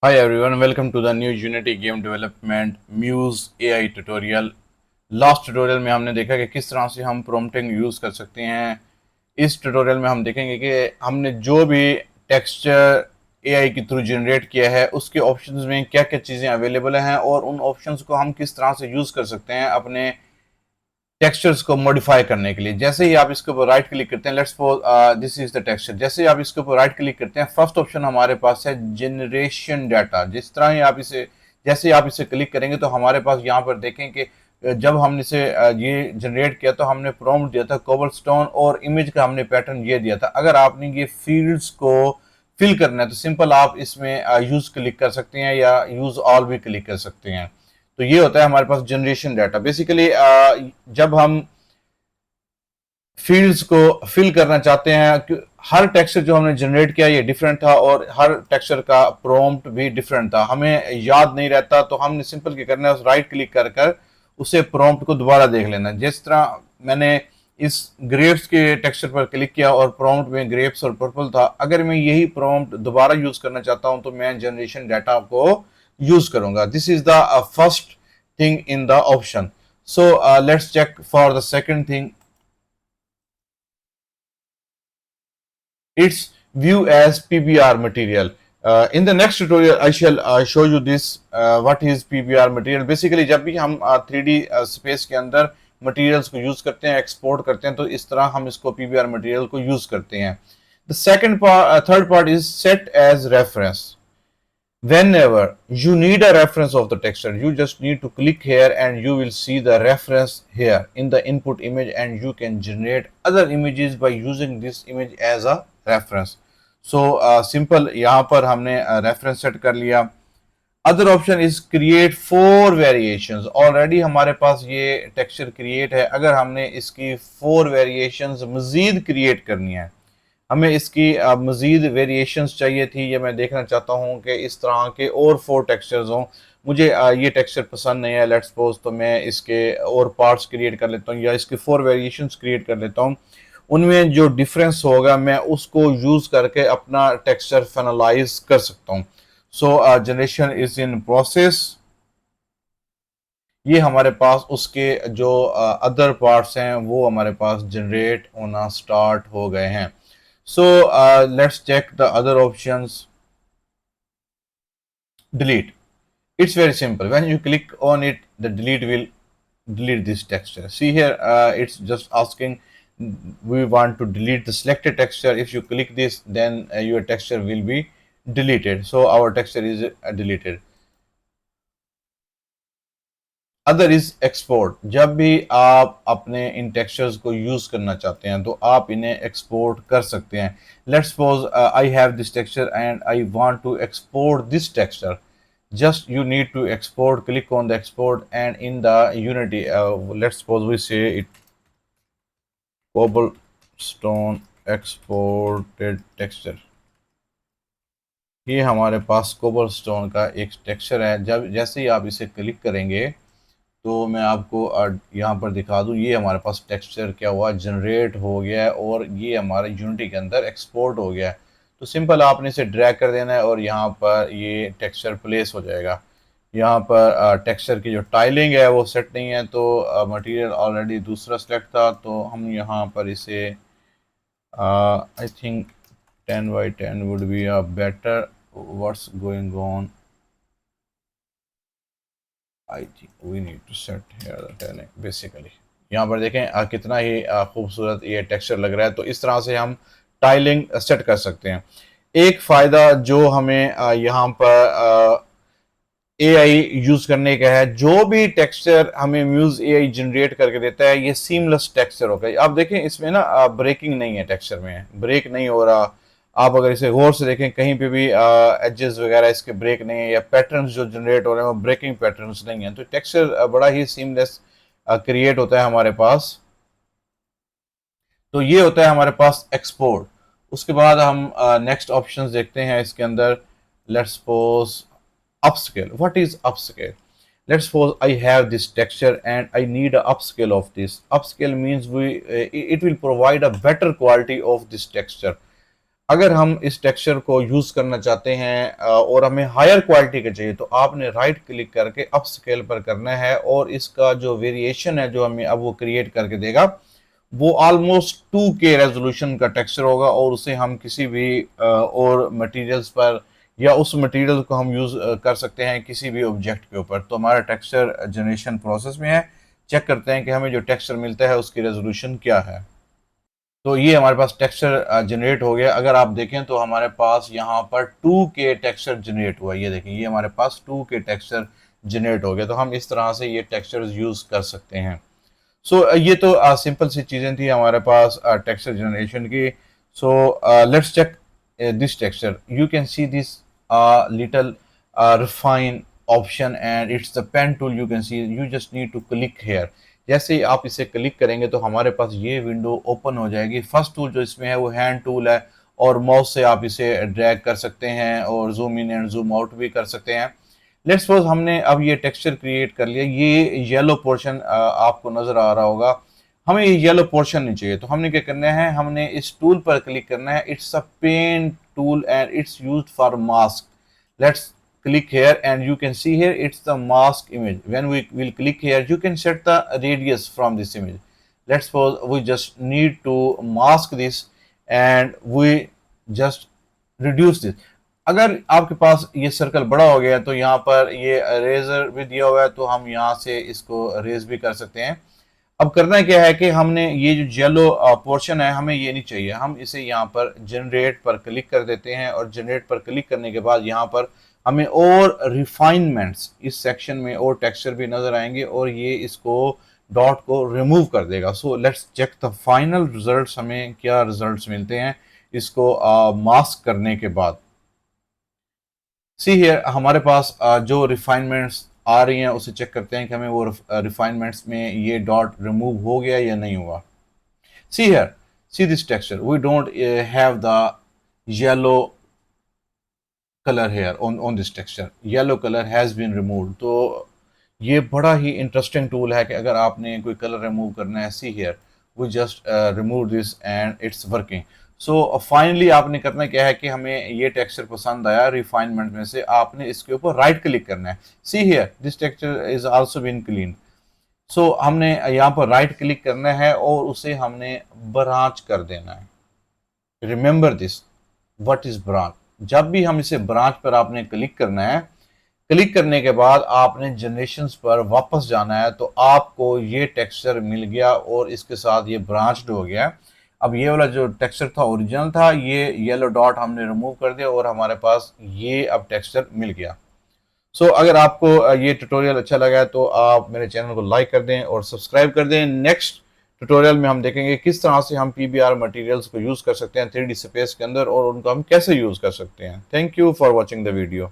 Hi everyone, welcome to the new Unity Game Development Muse AI tutorial। Last tutorial में हमने देखा कि किस तरह से हम प्रॉम्प्टिंग यूज़ कर सकते हैं। इस ट्यूटोरियल में हम देखेंगे कि हमने जो भी टेक्सचर एआई के थ्रू जनरेट किया है उसके ऑप्शंस में क्या क्या चीज़ें अवेलेबल हैं और उन ऑप्शंस को हम किस तरह से यूज़ कर सकते हैं अपने टेक्सचर्स को मॉडिफाई करने के लिए। जैसे ही आप इसके ऊपर राइट क्लिक करते हैं, let's suppose this is the texture. जैसे ही आप इसके ऊपर राइट क्लिक करते हैं, फर्स्ट ऑप्शन हमारे पास है जनरेशन डाटा। जिस तरह ही आप इसे जैसे ही आप इसे क्लिक करेंगे तो हमारे पास यहाँ पर देखें कि जब हमने इसे ये जनरेट किया तो हमने प्रॉम्प्ट दिया था कोबलस्टोन और इमेज का हमने पैटर्न ये दिया था। अगर आपने ये फील्ड्स को फिल करना है तो सिंपल आप इसमें यूज क्लिक कर सकते हैं या यूज ऑल भी क्लिक कर सकते हैं। तो ये होता है हमारे पास जनरेशन डाटा। बेसिकली जब हम फील्ड्स को फिल करना चाहते हैं कि हर टेक्सचर जो हमने जनरेट किया ये डिफरेंट था और हर टेक्सचर का प्रॉम्प्ट भी डिफरेंट था, हमें याद नहीं रहता, तो हमने सिंपल क्या करना है, उस राइट क्लिक कर कर उसे प्रॉम्प्ट को दोबारा देख लेना। जिस तरह मैंने इस ग्रेप्स के टेक्सचर पर क्लिक किया और प्रॉम्प्ट में ग्रेप्स और पर्पल था, अगर मैं यही प्रॉम्प्ट दोबारा यूज करना चाहता हूं तो मैं जनरेशन डाटा को यूज करूंगा। This is the first thing in the option. So let's check for the second thing. It's view as PBR material. In the next tutorial I shall show you this what is PBR material. Basically जब भी हम 3D space के अंदर materials को use करते हैं, export करते हैं, तो इस तरह हम इसको PBR मटेरियल को यूज करते हैं। The second part, third part is set as reference. Whenever you need a reference of the texture, you just need to click here and you will see the reference here in the input image, and you can generate other images by using this image as a reference. So simple, यहाँ पर हमने reference set कर लिया। Other option is create four variations. Already हमारे पास ये texture create है, अगर हमने इसकी फोर वेरिएशंस मजीद क्रिएट करनी है, हमें इसकी मजीद वेरिएशंस चाहिए थी, या मैं देखना चाहता हूँ कि इस तरह के और फोर टेक्सचर्स हों, मुझे ये टेक्सचर पसंद नहीं है लेट्स सपोज, तो मैं इसके और पार्ट्स क्रिएट कर लेता हूँ या इसके फोर वेरिएशंस क्रिएट कर लेता हूँ। उनमें जो डिफरेंस होगा मैं उसको यूज करके अपना टेक्सचर फाइनलाइज कर सकता हूँ। सो जनरेशन इज इन प्रोसेस। ये हमारे पास उसके जो अदर पार्ट्स हैं वो हमारे पास जनरेट होना स्टार्ट हो गए हैं। So let's check the other options. Delete. It's very simple. When you click on it, the delete will delete this texture. See here, it's just asking we want to delete the selected texture. If you click this, then your texture will be deleted. So our texture is deleted. Other is export. जब भी आप अपने इन textures को use करना चाहते हैं तो आप इन्हें एक्सपोर्ट कर सकते हैं। Let's suppose I have this texture and I want to export this texture. just you need to export, click on the export, and in the Unity let's suppose we say it cobblestone exported texture। ये हमारे पास cobblestone का एक texture है। जब जैसे ही आप इसे क्लिक करेंगे तो मैं आपको यहाँ पर दिखा दूँ, ये हमारे पास टेक्सचर क्या हुआ, जनरेट हो गया है और ये हमारे यूनिटी के अंदर एक्सपोर्ट हो गया है। तो सिंपल आपने इसे ड्रैग कर देना है और यहाँ पर ये टेक्सचर प्लेस हो जाएगा। यहाँ पर टेक्सचर की जो टाइलिंग है वो सेट नहीं है, तो मटेरियल ऑलरेडी दूसरा सेलेक्ट था, तो हम यहाँ पर इसे I think 10 by 10 would be a better। what's going on, I think we need to set here the tailing basically। यहाँ पर देखें कितना ही खूबसूरत ये टेक्सचर लग रहा है। तो इस तरह से हम टाइलिंग सेट कर सकते हैं। एक फ़ायदा जो हमें यहाँ पर एआई यूज करने का है, जो भी टेक्सचर हमें म्यूज एआई जनरेट करके देता है ये सीमलेस टेक्सचर होगा। आप देखें इसमें ना ब्रेकिंग नहीं है, टेक्सचर में ब्रेक नहीं हो रहा। आप अगर इसे गौर से देखें कहीं पे भी एजेस वगैरह इसके ब्रेक नहीं है, या पैटर्न्स जो जनरेट हो रहे हैं वो ब्रेकिंग पैटर्न्स नहीं है। तो टेक्सचर बड़ा ही सीमलेस क्रिएट होता है हमारे पास। तो ये होता है हमारे पास एक्सपोर्ट। उसके बाद हम नेक्स्ट ऑप्शंस देखते हैं इसके अंदर। Let's suppose upscale। what is upscale? Let's suppose I have this texture and I need a upscale of this. Upscale means it will provide a better quality of this texture। अगर हम इस texture को use करना चाहते हैं और हमें higher quality का चाहिए, तो आपने राइट क्लिक करके अप स्केल पर करना है और इसका जो वेरिएशन है जो हमें अब वो क्रिएट करके देगा वो ऑलमोस्ट 2K रेजोल्यूशन का टेक्सचर होगा, और उसे हम किसी भी और मटेरियल्स पर या उस मटेरियल को हम यूज कर सकते हैं किसी भी ऑब्जेक्ट के ऊपर। तो हमारा टेक्सचर जनरेशन प्रोसेस में है, चेक करते हैं कि हमें जो टेक्सचर मिलता है उसकी रेजोल्यूशन क्या है। तो ये हमारे पास टेक्सचर जनरेट हो गया। अगर आप देखें तो हमारे पास यहाँ पर 2K टेक्सचर जनरेट हुआ, ये देखें, ये हमारे पास 2K टेक्सचर जनरेट हो गया। तो हम इस तरह से ये टेक्सचर यूज कर सकते हैं। सो ये तो सिंपल सी चीज़ें थी हमारे पास टेक्सचर जनरेशन की। So let's check this texture. You can see this little refine option and it's the pen tool. You can see, you just need to click here. जैसे ही आप इसे क्लिक करेंगे तो हमारे पास ये विंडो ओपन हो जाएगी। फर्स्ट टूल जो इसमें है वो हैंड टूल है, और माउस से आप इसे ड्रैग कर सकते हैं और zoom in and zoom out भी कर सकते हैं। लेट्स सपोज हमने अब ये टेक्सचर क्रिएट कर लिया, ये येलो पोर्शन आपको नजर आ रहा होगा, हमें ये येलो पोर्शन नहीं चाहिए। तो हमने क्या करना है, हमने इस टूल पर क्लिक करना है। It's a pen tool and it's used for mask. Let's click here and you can see here it's the mask image. When we will click here, you can set the radius from this image. Let's suppose we just need to mask this and we just reduce this. अगर आपके पास ये circle बड़ा हो गया तो यहाँ पर ये रेजर भी दिया हुआ है, तो हम यहाँ से इसको रेज भी कर सकते हैं। अब करना क्या है कि हमने ये जो येलो पोर्शन है हमें ये नहीं चाहिए, हम इसे यहाँ पर जनरेट पर क्लिक कर देते हैं, और जनरेट पर क्लिक करने के बाद यहाँ पर हमें और रिफाइनमेंट्स इस सेक्शन में और टेक्सचर भी नजर आएंगे, और ये इसको डॉट को रिमूव कर देगा। So let's check the final results, हमें क्या रिजल्ट्स मिलते हैं इसको मास्क करने के बाद। सी हियर हमारे पास जो रिफाइनमेंट्स आ रही हैं उसे चेक करते हैं कि हमें वो रिफाइनमेंट्स में ये डॉट रिमूव हो गया या नहीं हुआ। See here, see this texture, we don't have the yellow color here on this texture. Yellow color has been removed. तो ये बड़ा ही इंटरेस्टिंग टूल है कि अगर आपने कोई कलर रिमूव करना है, see here we just remove this and it's working. So finally आपने करना क्या है कि हमें ये टेक्सचर पसंद आया रिफाइनमेंट में से, आपने इसके ऊपर राइट क्लिक करना है। See here this texture is also been clean. So हमने यहाँ पर राइट क्लिक करना है और उसे हमने ब्रांच कर देना है। Remember this, what is branch. जब भी हम इसे ब्रांच पर आपने क्लिक करना है, क्लिक करने के बाद आपने जनरेशंस पर वापस जाना है, तो आपको ये टेक्सचर मिल गया और इसके साथ ये ब्रांच्ड हो गया। अब ये वाला जो टेक्सचर था ओरिजिनल था, ये येलो डॉट हमने रिमूव कर दिया और हमारे पास ये अब टेक्सचर मिल गया। सो अगर आपको ये ट्यूटोरियल अच्छा लगा है तो आप मेरे चैनल को लाइक कर दें और सब्सक्राइब कर दें। नेक्स्ट ट्यूटोरियल में हम देखेंगे किस तरह से हम PBR मटेरियल्स को यूज़ कर सकते हैं 3D स्पेस के अंदर और उनको हम कैसे यूज़ कर सकते हैं। Thank you for watching the video.